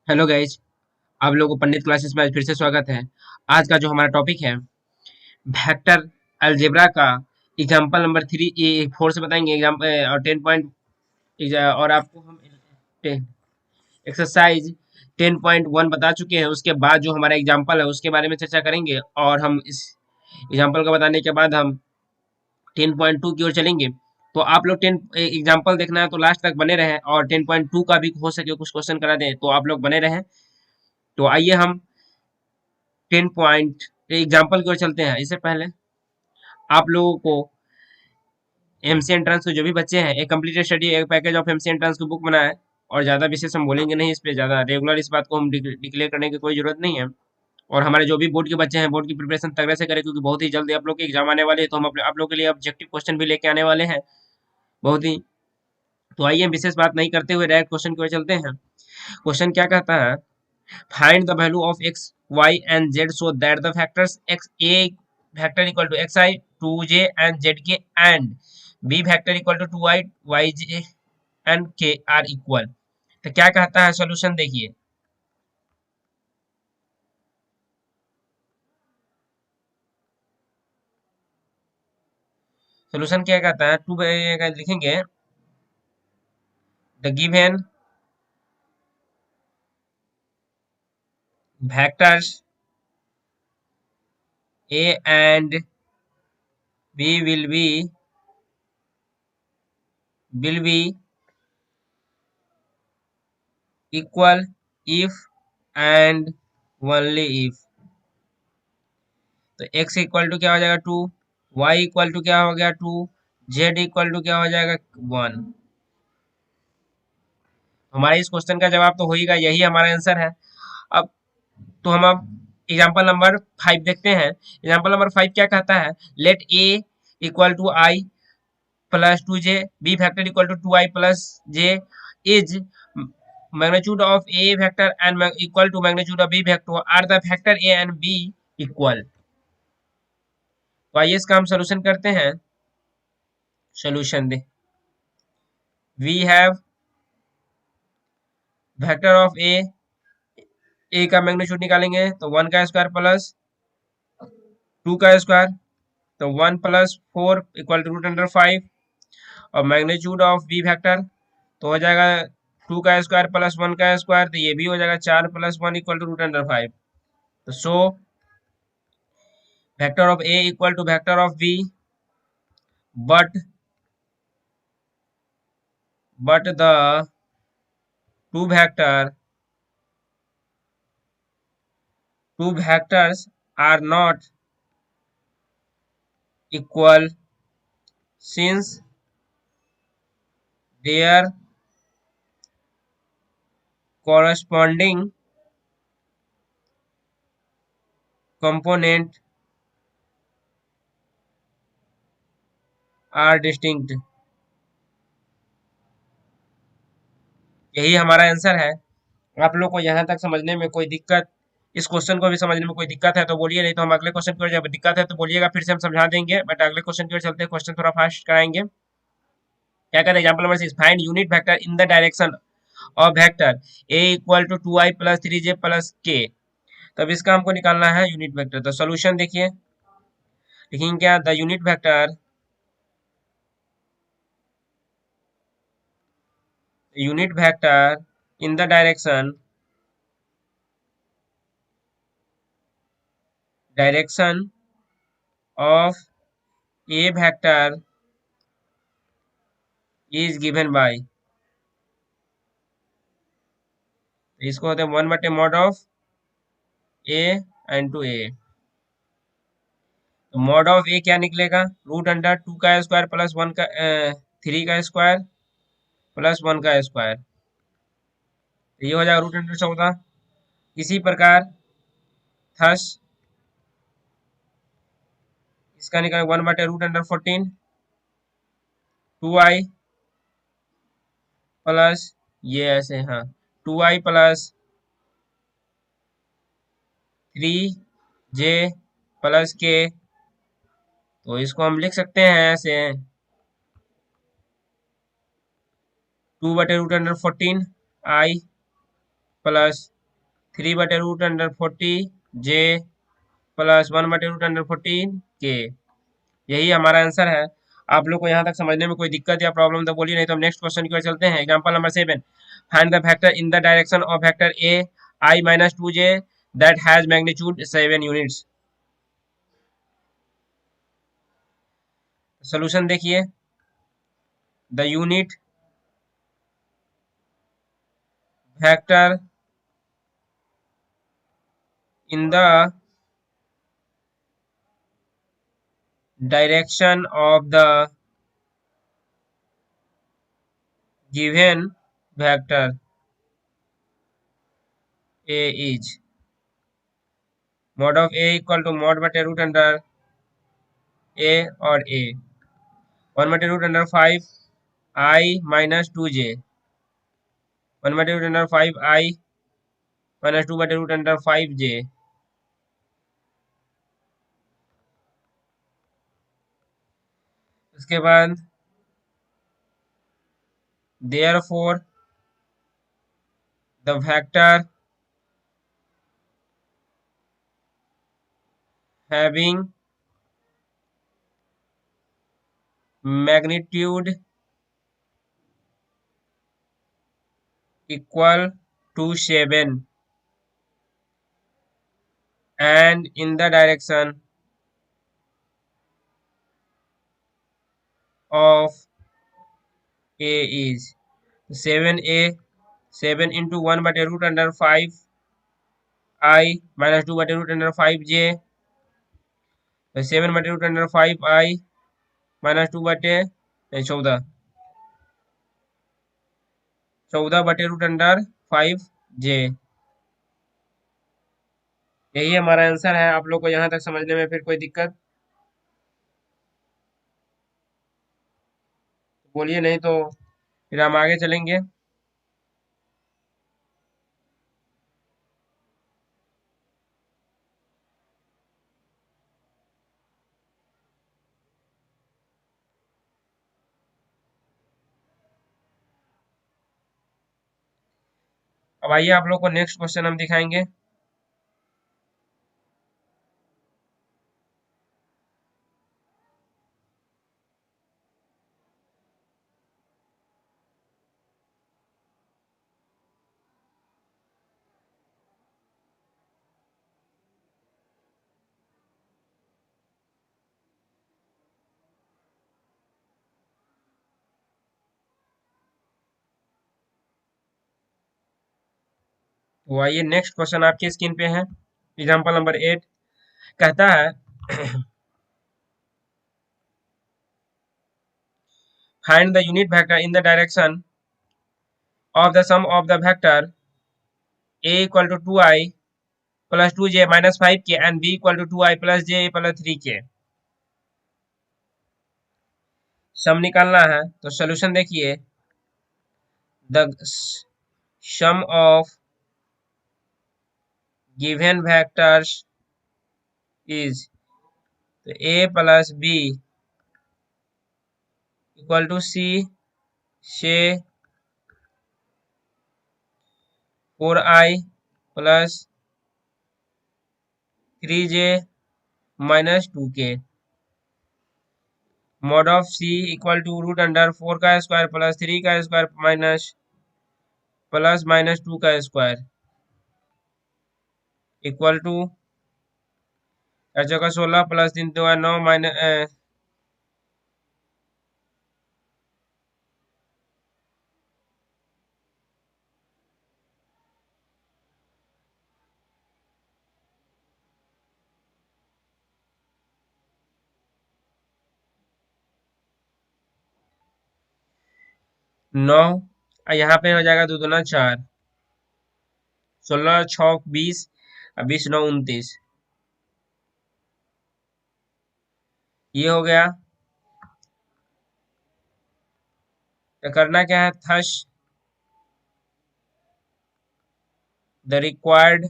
Hello guys. आप लोगों को पंडित क्लासेस में आज फिर से स्वागत है। आज का जो हमारा टॉपिक है वेक्टर अलजेब्रा का एग्जांपल नंबर 4 से बताएंगे एग्जाम और 10 पॉइंट और आपको हम एक्सरसाइज 10.1 बता चुके हैं। उसके बाद जो हमारा एग्जांपल है उसके बारे में चर्चा करेंगे और हम इस एग्जांपल को बताने के बाद हम 10.2 की ओर चलेंगे। तो आप लोग 10 एग्जांपल देखना है तो लास्ट तक बने रहें और 10.2 का भी हो सके कुछ क्वेश्चन करा दें तो आप लोग बने रहें। तो आइए हम 10 पॉइंट एग्जाम्पल की ओर चलते हैं। इससे पहले आप लोगों को एमसी एंट्रेंस के जो भी बच्चे हैं एक कंप्लीटेड स्टडी एक पैकेज ऑफ एमसी एंट्रेंस की बुक बनाए और ज़्यादा विशेष हम बोलेंगे नहीं, इस पे ज़्यादा रेगुलर इस बात को हम डिक्लेयर करने की कोई जरूरत नहीं है। और हमारे जो भी बोर्ड के बच्चे हैं बोर्ड की प्रिपरेशन तगड़े से करें, क्योंकि बहुत ही जल्दी आप लोग के एग्जाम आने वाले हैं। तो हम अपने आप लोग के लिए ऑब्जेक्टिव क्वेश्चन भी लेके आने वाले हैं बहुत ही। तो आइए विशेष बात नहीं करते हुए डायरेक्ट क्वेश्चन की ओर चलते हैं। क्वेश्चन क्या कहता है, find the value of x, y and z so that the factors x a factor equal to xi, 2j and zk and b factor equal to 2i, yj and k are equal। तो क्या कहता है solution देखिए। Solution क्या कहता है, to लिखेंगे the given vectors a and b will be equal if and only if। तो x इक्वल टू क्या हो जाएगा 2, y इक्वल टू क्या हो गया 2, z इक्वल टू क्या हो जाएगा 1। हमारे इस क्वेश्चन का जवाब तो होगा, यही हमारा आंसर है। अब तो हम अब एग्जांपल नंबर 5 देखते हैं। एग्जांपल नंबर 5 क्या कहता है, let a equal to I plus 2j, b factor equal to 2i plus j is magnitude of a vector and equal to magnitude of b vector are the factor a and b equal। तो आइए इसका हम solution करते हैं। Solution दे, we have vector of A का magnitude निकालेंगे तो 1 का स्क्वायर प्लस 2 का स्क्वायर, तो 1 प्लस 4 इक्वल टू रूट अंडर 5। और मैग्नीट्यूड ऑफ बी वेक्टर तो हो जाएगा 2 का स्क्वायर प्लस 1 का स्क्वायर, तो ये भी हो जाएगा 4 plus 1 equal to root under 5। तो so vector of A equal to vector of B, but the two vector two vectors are not equal since their corresponding component are distinct। यही हमारा answer है। आप लोग को यहाँ तक समझने में कोई दिक्कत, इस क्वेश्चन को भी समझने में कोई दिक्कत है तो बोलिए, नहीं तो हम अगले क्वेश्चन की ओर, जब दिक्कत है तो बोलिएगा, फिर से हम समझा देंगे। बट अगले क्वेश्चन की ओर चलते हैं, क्वेश्चन थोड़ा फास्ट कराएंगे। क्या कहते हैं example number 6, find unit vector in the direction of vector A equal to 2i plus 3j plus k। तब इसका हमको निकालना है यूनिट वेक्टर। तो सोल्यूशन देखिए, लिखेंगे क्या, the unit vector in the direction of A vector is given by, इसको होते हैं 1/mod of A and to A. तो मॉड ऑफ ए क्या निकलेगा, रूट अंडर 2 का स्क्वायर प्लस 1 का 3 का स्क्वायर प्लस 1 का स्क्वायर, तो ये हो जाएगा रूट अंडर 14। इसी प्रकार थस इसका निकलेगा 1/√14 2i प्लस, ये ऐसे हाँ 2i plus 3j plus k। तो इसको हम लिख सकते हैं ऐसे 2/√14 i प्लस 3/√40 जे प्लस 1/√14 के। यही हमारा आंसर है। आप लोग को यहाँ तक समझने में कोई दिक्कत या प्रॉब्लम तो बोलिए, नहीं तो हम नेक्स्ट क्वेश्चन की ओर चलते हैं। Example number 7, find the vector in the direction of vector A I-2j that has magnitude 7 units. Solution देखिए, the unit vector in the direction of the given vector A is mod of a equal to mod बटे root under A और A 1/√5 I-2j 1/√5 I-2/√5j। उसके बाद therefore the vector having magnitude equal to 7 and in the direction of a is 7a 7 into 1/√5 I-2/√5j 7/√5 I-2/14 14/√5j। यही हमारा answer है। आप लोग को यहाँ तक समझने में फिर कोई दिक्कत बोलिए, नहीं तो फिर हम आगे चलेंगे। अब आइए आप लोग को नेक्स्ट क्वेश्चन हम दिखाएंगे। तो आइए नेक्स्ट क्वेश्चन आपके स्क्रीन पे है। एग्जाम्पल नंबर 8 कहता है find the unit vector in the direction of the sum of the vector a equal to 2i plus 2j minus 5k and b equal to 2i plus j plus 3k। Sum निकालना है तो solution देखिए, the sum of given vectors is a plus b equal to c से 4i plus 3j minus 2k। Mod of c equal to root under 4 का square plus 3 का square minus plus minus 2 का square equal to 16 plus 3 2 9 minus 9, यहाँ पे हो जाएगा 2 दूना 4, 16 6 20 और 20 9 29। ये हो गया। तो करना क्या है, thus the required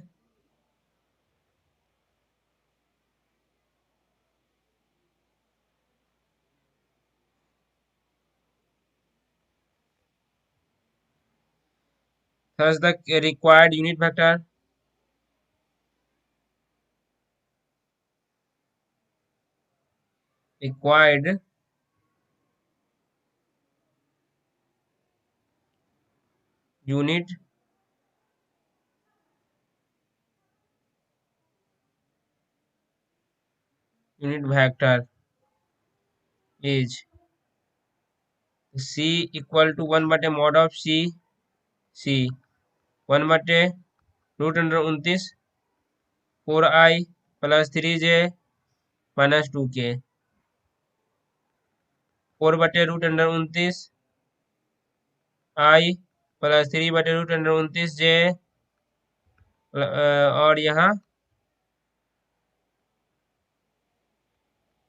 thus the required unit vector required unit vector is C equal to 1/mod of C 1/√29 4i plus 3j minus 2k 4/√29 i plus 3/√29 j और यहाँ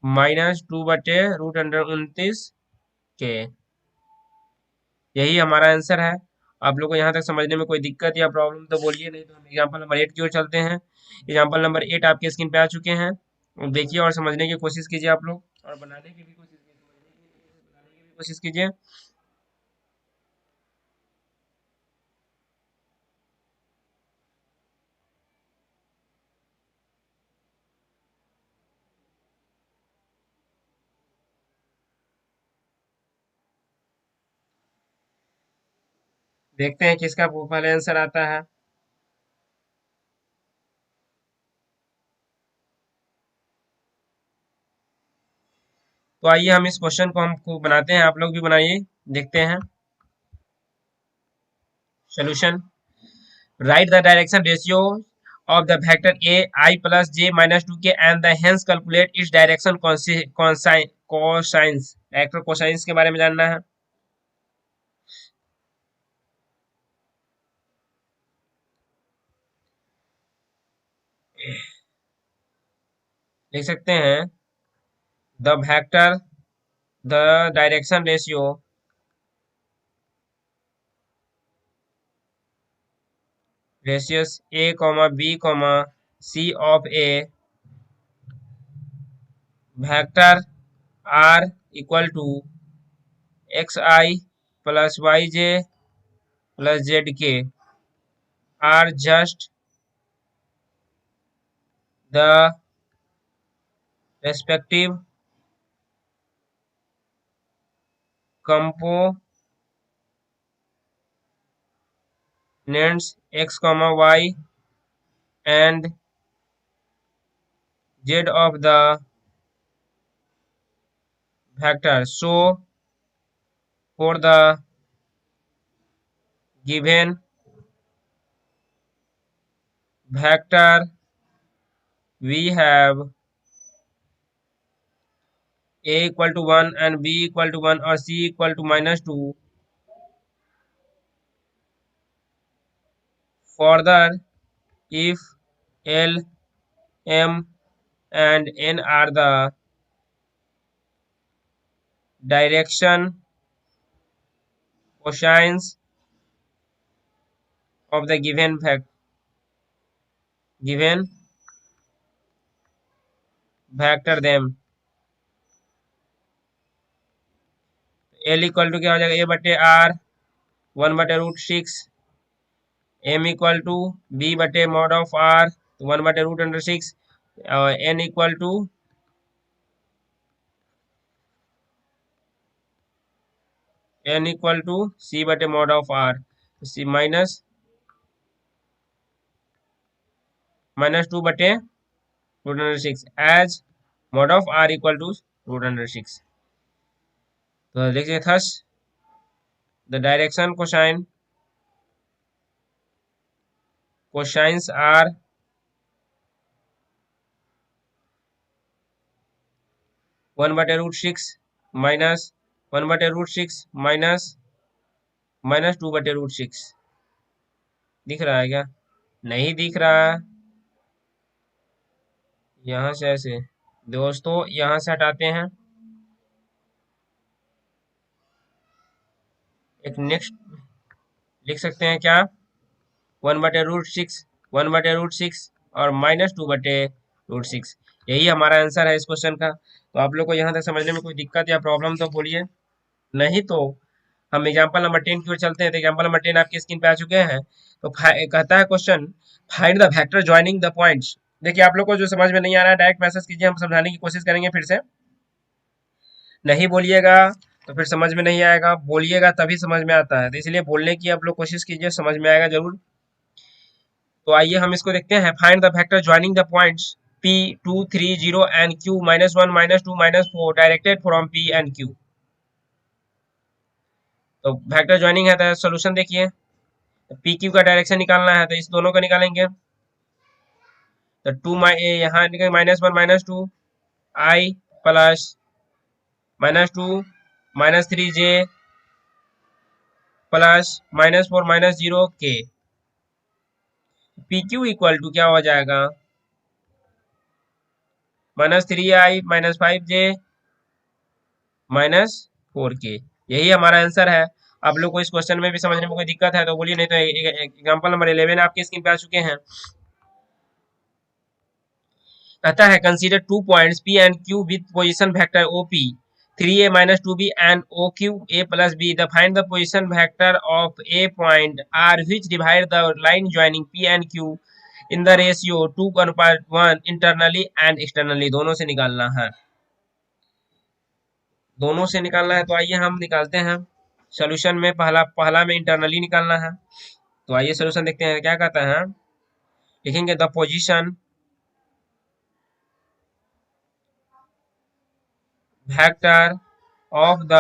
-2/√29 के। यही हमारा आंसर है। आप लोग को यहाँ तक समझने में कोई दिक्कत या प्रॉब्लम तो बोलिए, नहीं तो हम एग्जाम्पल नंबर 8 की ओर चलते हैं। एग्जाम्पल नंबर 8 आपके स्क्रीन पे आ चुके हैं, देखिए और समझने की कोशिश कीजिए आप लोग, और बनाने की भी कोशिश कीजिए, बनाने की भी कोशिश कीजिए। देखते हैं किसका पहले आंसर आता है। तो आइए हम इस क्वेश्चन को हमको बनाते हैं, आप लोग भी बनाइए, देखते हैं solution. Right the direction ratio of the vector a I plus j minus 2k and the hence calculate its direction cosines। Vector cosines के बारे में जानना है। लिख सकते हैं the vector the direction ratio ratios a b c of a vector r equal to xi plus yj plus zk are just the respective components x, y and z of the vector. So for the given vector we have a equal to 1 and b equal to 1 or c equal to -2. Further, if L, M and N are the direction cosines of the given vector, then L equal to क्या हो जाएगा, a/r 1/√6, M equal to b/mod(r) 1/√6 और N equal to c/mod(r) c -2/√6 as mod(r) equal to √6। तो देखिए thus the direction cosines are (1/√6 minus 1/√6 minus -2/√6। दिख रहा है क्या? नहीं दिख रहा है। यहाँ से ऐसे दोस्तों यहाँ से हटाते हैं। एक नेक्स्ट लिख सकते हैं क्या, 1/√6 और -2/√6, यही हमारा आंसर है इस क्वेश्चन का। तो आप लोग को यहाँ तक समझने में कोई दिक्कत या प्रॉब्लम तो बोलिए, नहीं तो हम एग्जाम्पल नंबर 10 की ओर चलते हैं। तो एग्जाम्पल नंबर 10 आपकी स्क्रीन पे आ चुके हैं। तो कहता है question find the vector joining the points. देखिए आप लोग को जो समझ में नहीं आ रहा है डायरेक्ट मैसेज कीजिए, हम समझाने की कोशिश करेंगे फिर से। नहीं बोलिएगा तो फिर समझ में नहीं आएगा, बोलिएगा तभी समझ में आता है, तो इसलिए बोलने की आप लोग कोशिश कीजिए, समझ में आएगा जरूर। तो आइए हम इसको देखते हैं। Find the vector joining the points P, 2, 3, 0 and Q, -1, -2, -4 directed from P and Q. तो वेक्टर ज्वाइनिंग है तो सोल्यूशन देखिए, पी क्यू का डायरेक्शन निकालना है तो इस दोनों का निकालेंगे। तो यहाँ -1 -2 आई प्लस -2 -3 जे प्लस -4 -0 के। पी क्यू इक्वल टू क्या हो जाएगा, -3i -5j -4k। यही हमारा आंसर है। आप लोग को इस क्वेश्चन में भी समझने में कोई दिक्कत है तो बोलिए, नहीं तो एग्जांपल नंबर 11 आपके स्क्रीन पे आ चुके हैं। कहता है consider 2 points P and Q with position vector OP 3a -2b and OQ a plus b. The find the position vector of a point R which divide the line joining P and Q in the ratio 2:1 internally and externally। दोनों से निकालना है, दोनों से निकालना है। तो आइए हम निकालते हैं। सोल्यूशन में पहला पहला में इंटरनली निकालना है। तो आइए सोल्यूशन देखते हैं क्या कहता है। लिखेंगे the position vector of the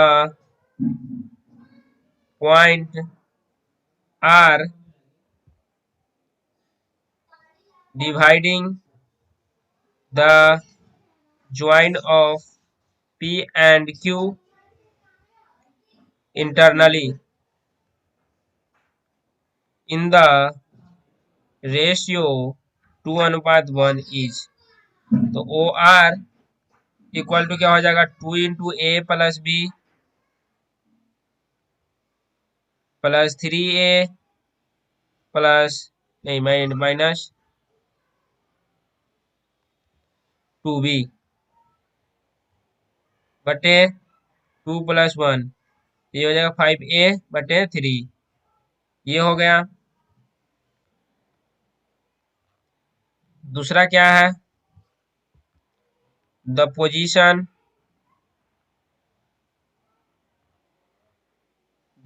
point R dividing the join of P and Q internally in the ratio 2:1 is। तो ओ आर इक्वल टू क्या हो जाएगा, 2 × a plus B plus 3a plus नहीं -2b बटे 2+1, ये हो जाएगा 5a बटे 3। ये हो गया। दूसरा क्या है, the position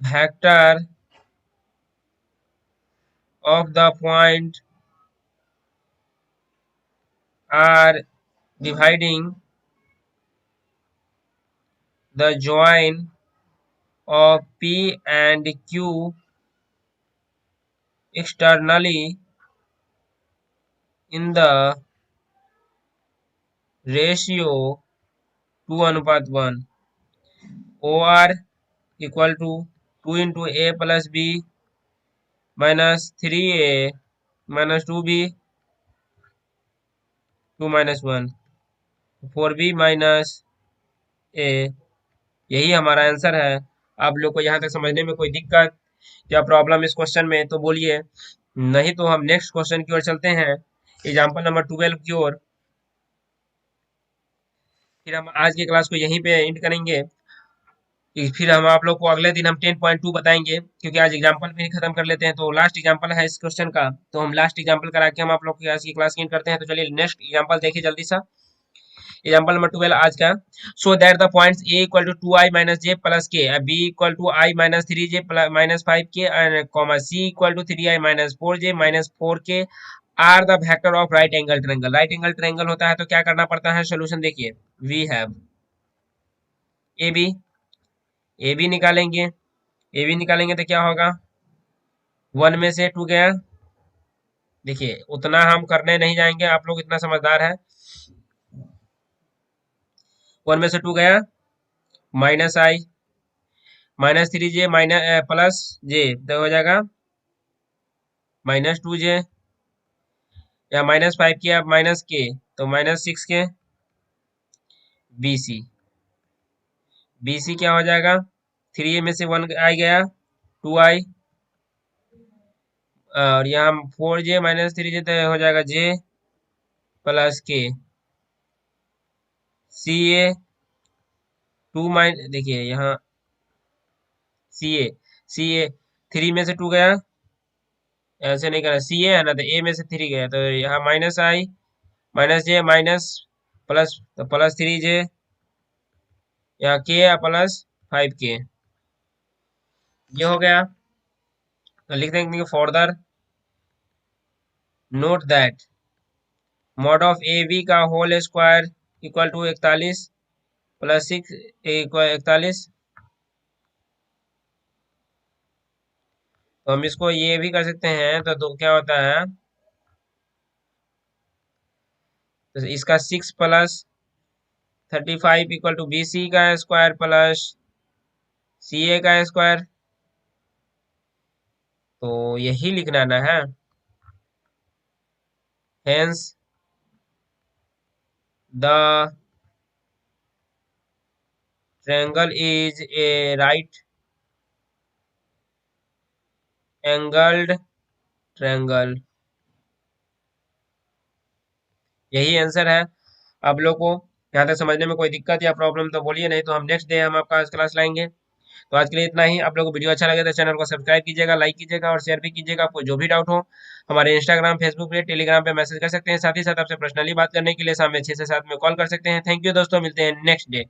vector of the point R dividing the join of P and Q externally in the ratio 2:1। OR equal to 2 × a plus b minus 3a minus 2b 2 -1 4b minus a। यही हमारा answer है। आप लोग को यहाँ तक समझने में कोई दिक्कत या प्रॉब्लम इस क्वेश्चन में तो बोलिए, नहीं तो हम नेक्स्ट क्वेश्चन की ओर चलते हैं, एग्जाम्पल नंबर 12 की ओर। फिर हम आज की क्लास को यहीं पे एंड करेंगे। फिर हम आप लोग को अगले दिन हम 10.2 बताएंगे, क्योंकि आज एग्जाम्पल भी खत्म कर लेते हैं। तो लास्ट एग्जाम्पल है इस क्वेश्चन का, तो हम लास्ट एग्जाम्पल करा के हम आप लोग की आज की क्लास एंड करते हैं। तो चलिए नेक्स्ट एग्जाम्पल देखिए जल्दी सा। एग्जाम्पल नंबर 12 आज का। So that the points a equal to 2i minus J plus K, b equal to i minus 3j minus 5k, comma c equal to 3i minus 4j minus 4k are the vector of right angle triangle. Right angle triangle होता है तो क्या करना पड़ता है, solution देखिए। We have A B, A B निकालेंगे। A B निकालेंगे तो क्या होगा, 1 में से 2 गया। देखिए उतना हम करने नहीं जाएंगे, आप लोग इतना समझदार है। 1 में से 2 गया, माइनस आई -3j माइनस प्लस जे तो हो जाएगा -2j, या -5 के अब माइनस के तो -6 के। बी सी, बी सी क्या हो जाएगा, 3 में से 1 आई गया, 2i, और यहाँ 4j -3j तो हो जाएगा जे प्लस के। सी ए 2 देखिए यहाँ सी ए 3 में से 2 गया, ऐसे नहीं करा, सी ए है ना तो ए में से 3 गया, तो यहाँ माइनस आई माइनस जे माइनस प्लस तो +3j या के प्लस 5k, ये हो गया। तो लिख देंगे further note that mod of A B का whole square equal to 41 plus 6 equal 41। तो हम इसको ये भी कर सकते हैं, तो क्या होता है, तो इसका 6 plus 35 equal to B C का स्क्वायर प्लस सी ए का स्क्वायर। तो यही लिखना ना है। Hence the triangle is a right angled triangle. यही आंसर है। आप लोग को यहाँ तक समझने में कोई दिक्कत या प्रॉब्लम तो बोलिए, नहीं तो हम नेक्स्ट डे हम आपका क्लास लाएंगे। तो आज के लिए इतना ही। आप लोगों को वीडियो अच्छा लगे तो चैनल को सब्सक्राइब कीजिएगा, लाइक कीजिएगा और शेयर भी कीजिएगा। आपको जो भी डाउट हो हमारे इंस्टाग्राम, फेसबुक पे, टेलीग्राम पे मैसेज कर सकते हैं। साथ ही साथ आपसे पर्सनली बात करने के लिए शाम में 6 से 7 में कॉल कर सकते हैं। थैंक यू दोस्तों, मिलते हैं नेक्स्ट डे।